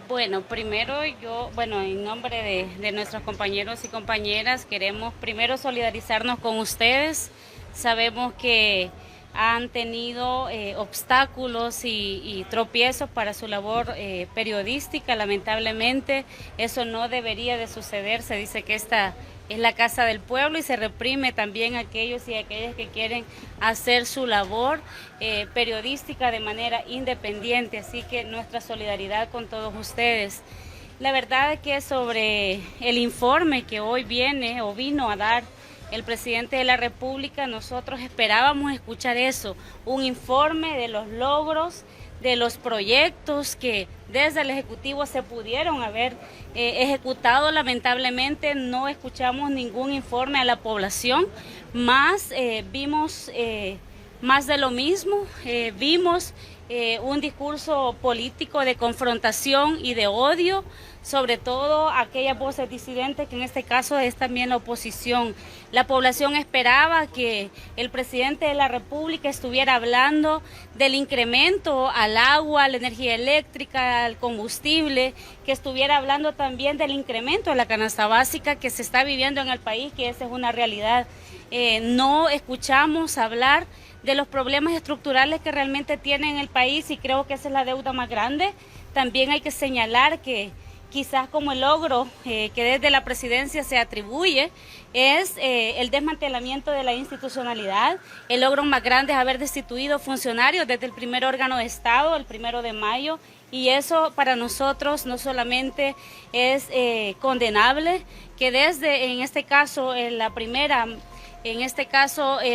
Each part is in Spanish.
Bueno, primero en nombre de nuestros compañeros y compañeras, queremos primero solidarizarnos con ustedes. Sabemos que han tenido obstáculos y tropiezos para su labor periodística. Lamentablemente, eso no debería de suceder. Se dice que esta es la casa del pueblo y se reprime también a aquellos y aquellas que quieren hacer su labor periodística de manera independiente. Así que nuestra solidaridad con todos ustedes. La verdad es que sobre el informe que hoy viene o vino a dar el presidente de la República, nosotros esperábamos escuchar eso, un informe de los logros, de los proyectos que desde el Ejecutivo se pudieron haber ejecutado. Lamentablemente no escuchamos ningún informe a la población, más vimos más de lo mismo, vimos un discurso político de confrontación y de odio, sobre todo aquellas voces disidentes, que en este caso es también la oposición. La población esperaba que el presidente de la República estuviera hablando del incremento al agua, a la energía eléctrica, al combustible, que estuviera hablando también del incremento a la canasta básica que se está viviendo en el país, que esa es una realidad. No escuchamos hablar de los problemas estructurales que realmente tiene en el país, y creo que esa es la deuda más grande. También hay que señalar que quizás como el logro que desde la presidencia se atribuye es el desmantelamiento de la institucionalidad. El logro más grande es haber destituido funcionarios desde el primer órgano de Estado, el 1 de mayo, y eso para nosotros no solamente es condenable, que desde, en este caso,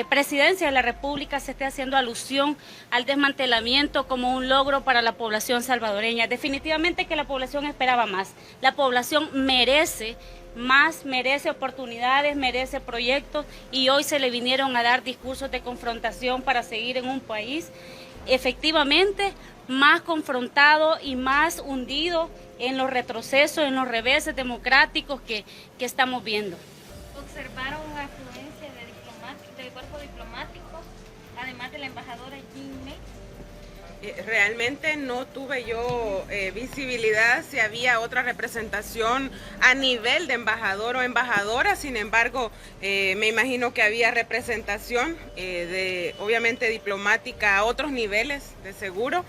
presidencia de la República se esté haciendo alusión al desmantelamiento como un logro para la población salvadoreña. Definitivamente que la población esperaba más. La población merece más, merece oportunidades, merece proyectos, y hoy se le vinieron a dar discursos de confrontación para seguir en un país efectivamente más confrontado y más hundido en los retrocesos, en los reveses democráticos que estamos viendo. Observaron una afluencia del cuerpo diplomático, además de la embajadora Jean May. Realmente no tuve yo visibilidad si había otra representación a nivel de embajador o embajadora. Sin embargo, me imagino que había representación obviamente diplomática a otros niveles, de seguro,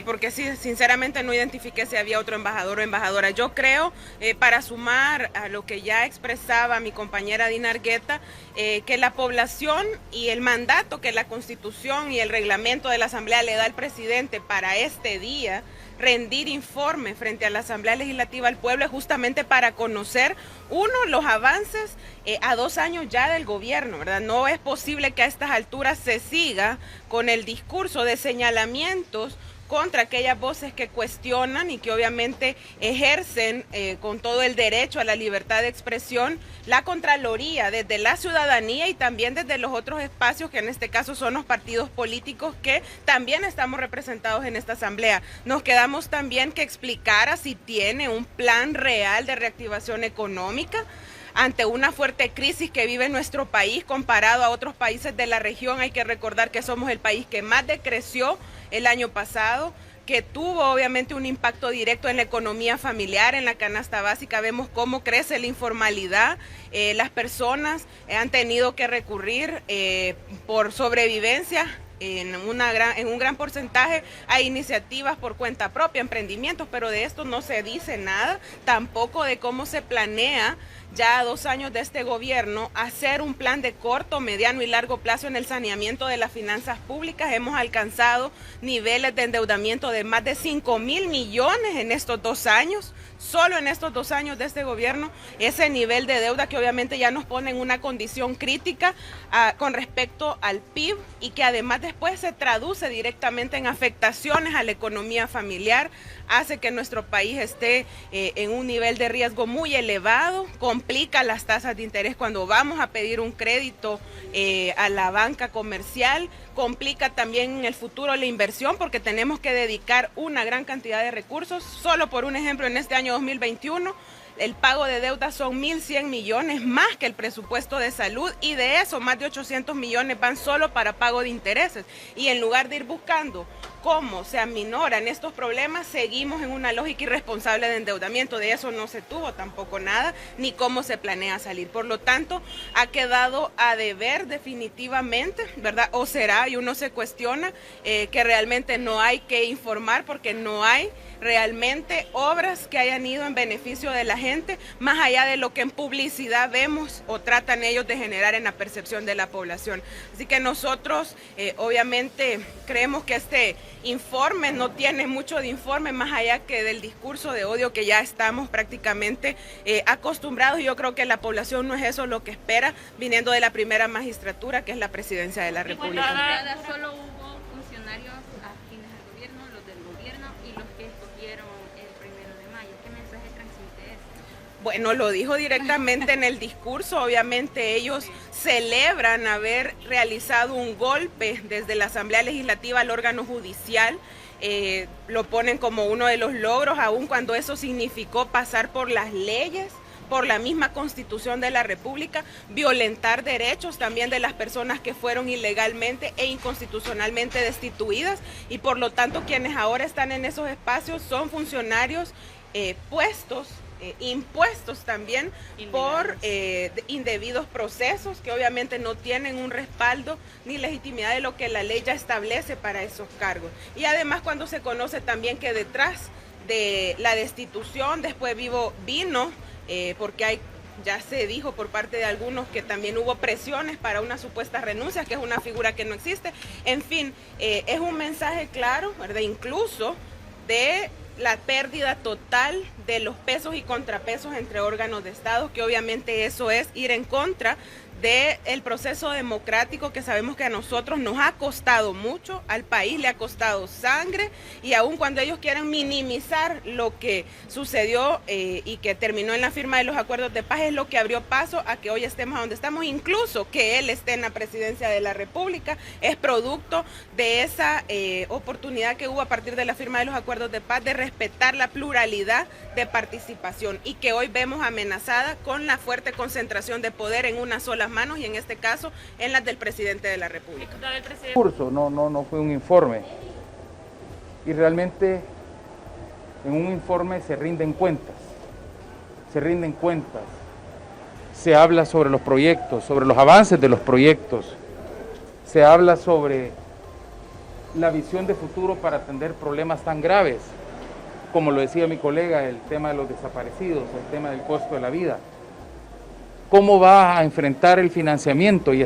porque sí, sinceramente no identifiqué si había otro embajador o embajadora. Yo creo, para sumar a lo que ya expresaba mi compañera Dina Argueta, que la población y el mandato que la Constitución y el reglamento de la Asamblea le da al presidente para este día, rendir informe frente a la Asamblea Legislativa al pueblo, es justamente para conocer, los avances a 2 años ya del gobierno, ¿verdad? No es posible que a estas alturas se siga con el discurso de señalamientos contra aquellas voces que cuestionan y que obviamente ejercen con todo el derecho a la libertad de expresión la Contraloría desde la ciudadanía y también desde los otros espacios, que en este caso son los partidos políticos que también estamos representados en esta asamblea. Nos quedamos también que explicara si tiene un plan real de reactivación económica ante una fuerte crisis que vive nuestro país comparado a otros países de la región. Hay que recordar que somos el país que más decreció el año pasado, que tuvo obviamente un impacto directo en la economía familiar, en la canasta básica. Vemos cómo crece la informalidad, las personas han tenido que recurrir por sobrevivencia en un gran porcentaje a iniciativas por cuenta propia, emprendimientos, pero de esto no se dice nada, tampoco de cómo se planea ya a 2 años de este gobierno hacer un plan de corto, mediano y largo plazo en el saneamiento de las finanzas públicas. Hemos alcanzado niveles de endeudamiento de más de 5.000 millones en estos 2 años, solo en estos 2 años de este gobierno, ese nivel de deuda que obviamente ya nos pone en una condición crítica con respecto al PIB, y que además después se traduce directamente en afectaciones a la economía familiar, hace que nuestro país esté en un nivel de riesgo muy elevado, complica las tasas de interés cuando vamos a pedir un crédito a la banca comercial, complica también en el futuro la inversión, porque tenemos que dedicar una gran cantidad de recursos. Solo por un ejemplo, en este año 2021, el pago de deuda son 1.100 millones más que el presupuesto de salud, y de eso más de 800 millones van solo para pago de intereses. Y en lugar de ir buscando cómo se aminoran estos problemas, seguimos en una lógica irresponsable de endeudamiento. De eso no se tuvo tampoco nada, ni cómo se planea salir. Por lo tanto, ha quedado a deber definitivamente, ¿verdad? O será, y uno se cuestiona, que realmente no hay que informar porque no hay realmente obras que hayan ido en beneficio de la gente, más allá de lo que en publicidad vemos o tratan ellos de generar en la percepción de la población. Así que nosotros obviamente creemos que este informe no tiene mucho de informe, más allá que del discurso de odio que ya estamos prácticamente acostumbrados, y yo creo que la población no es eso lo que espera, viniendo de la primera magistratura, que es la presidencia de la República. Solo hubo funcionarios afines al gobierno, los del gobierno y los que escogieron el 1 de mayo. ¿Qué mensaje transmite eso? Bueno, lo dijo directamente en el discurso. Obviamente ellos celebran haber realizado un golpe desde la Asamblea Legislativa al órgano judicial. Lo ponen como uno de los logros, aun cuando eso significó pasar por las leyes, por la misma Constitución de la República, violentar derechos también de las personas que fueron ilegalmente e inconstitucionalmente destituidas, y por lo tanto quienes ahora están en esos espacios son funcionarios impuestos también por indebidos procesos que obviamente no tienen un respaldo ni legitimidad de lo que la ley ya establece para esos cargos. Y además cuando se conoce también que detrás de la destitución después vino porque ya se dijo por parte de algunos que también hubo presiones para una supuesta renuncia, que es una figura que no existe. En fin, es un mensaje claro, ¿verdad? Incluso de la pérdida total de los pesos y contrapesos entre órganos de Estado, que obviamente eso es ir en contra del proceso democrático que sabemos que a nosotros nos ha costado mucho, al país le ha costado sangre, y aun cuando ellos quieren minimizar lo que sucedió y que terminó en la firma de los acuerdos de paz, es lo que abrió paso a que hoy estemos donde estamos. Incluso que él esté en la presidencia de la República es producto de esa oportunidad que hubo a partir de la firma de los acuerdos de paz de respetar la pluralidad de participación, y que hoy vemos amenazada con la fuerte concentración de poder en una sola manos, y en este caso en las del presidente de la República. El curso no fue un informe, y realmente en un informe se rinden cuentas, se habla sobre los proyectos, sobre los avances de los proyectos, se habla sobre la visión de futuro para atender problemas tan graves, como lo decía mi colega, el tema de los desaparecidos, el tema del costo de la vida. ¿Cómo va a enfrentar el financiamiento y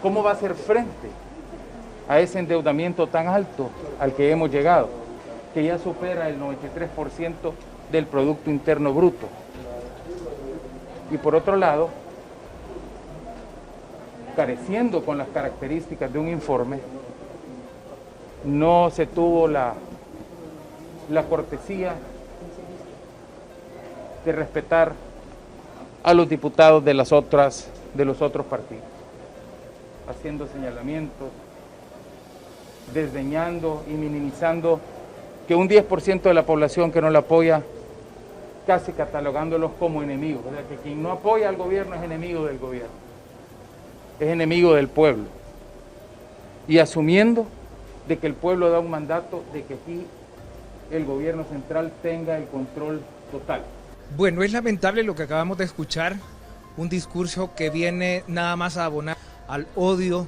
cómo va a hacer frente a ese endeudamiento tan alto al que hemos llegado, que ya supera el 93% del Producto Interno Bruto? Y por otro lado, careciendo con las características de un informe, no se tuvo la cortesía de respetar a los diputados de los otros partidos, haciendo señalamientos, desdeñando y minimizando que un 10% de la población que no la apoya, casi catalogándolos como enemigos. O sea, que quien no apoya al gobierno es enemigo del gobierno, es enemigo del pueblo, y asumiendo de que el pueblo da un mandato de que aquí el gobierno central tenga el control total. Bueno, es lamentable lo que acabamos de escuchar, un discurso que viene nada más a abonar al odio,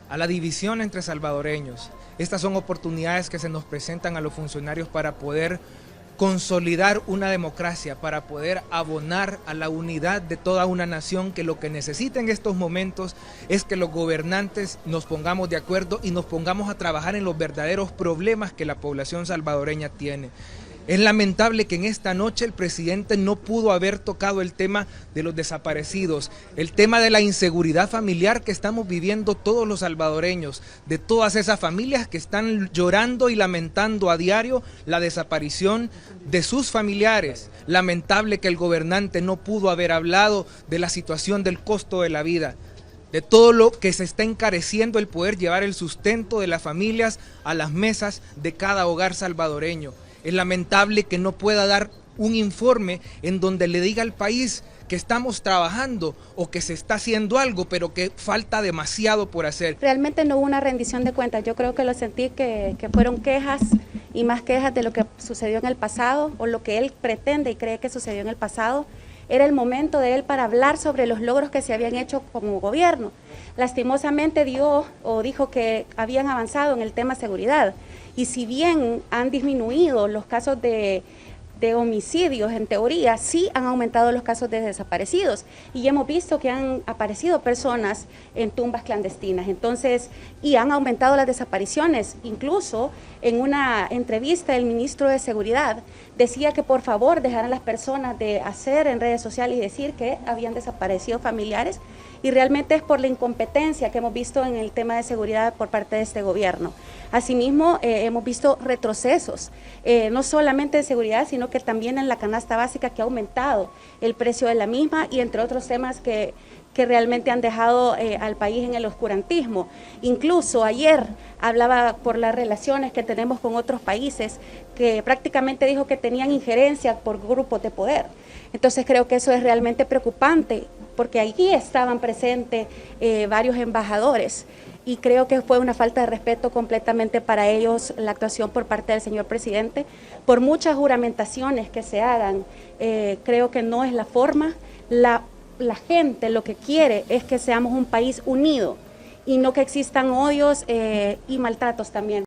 a la división entre salvadoreños. Estas son oportunidades que se nos presentan a los funcionarios para poder consolidar una democracia, para poder abonar a la unidad de toda una nación, que lo que necesita en estos momentos es que los gobernantes nos pongamos de acuerdo y nos pongamos a trabajar en los verdaderos problemas que la población salvadoreña tiene. Es lamentable que en esta noche el presidente no pudo haber tocado el tema de los desaparecidos, el tema de la inseguridad familiar que estamos viviendo todos los salvadoreños, de todas esas familias que están llorando y lamentando a diario la desaparición de sus familiares. Lamentable que el gobernante no pudo haber hablado de la situación del costo de la vida, de todo lo que se está encareciendo el poder llevar el sustento de las familias a las mesas de cada hogar salvadoreño. Es lamentable que no pueda dar un informe en donde le diga al país que estamos trabajando o que se está haciendo algo, pero que falta demasiado por hacer. Realmente no hubo una rendición de cuentas. Yo creo que lo sentí que fueron quejas y más quejas de lo que sucedió en el pasado o lo que él pretende y cree que sucedió en el pasado. Era el momento de él para hablar sobre los logros que se habían hecho como gobierno. Lastimosamente dijo que habían avanzado en el tema seguridad y si bien han disminuido los casos de homicidios, en teoría, sí han aumentado los casos de desaparecidos y hemos visto que han aparecido personas en tumbas clandestinas, entonces, y han aumentado las desapariciones. Incluso en una entrevista el ministro de Seguridad decía que por favor dejaran las personas de hacer en redes sociales y decir que habían desaparecido familiares, y realmente es por la incompetencia que hemos visto en el tema de seguridad por parte de este gobierno. Asimismo, hemos visto retrocesos, no solamente en seguridad, sino que también en la canasta básica, que ha aumentado el precio de la misma y entre otros temas que realmente han dejado al país en el oscurantismo. Incluso ayer hablaba por las relaciones que tenemos con otros países, que prácticamente dijo que tenían injerencia por grupos de poder. Entonces creo que eso es realmente preocupante, porque allí estaban presentes varios embajadores y creo que fue una falta de respeto completamente para ellos la actuación por parte del señor presidente. Por muchas juramentaciones que se hagan, creo que no es la forma. La gente lo que quiere es que seamos un país unido y no que existan odios y maltratos también.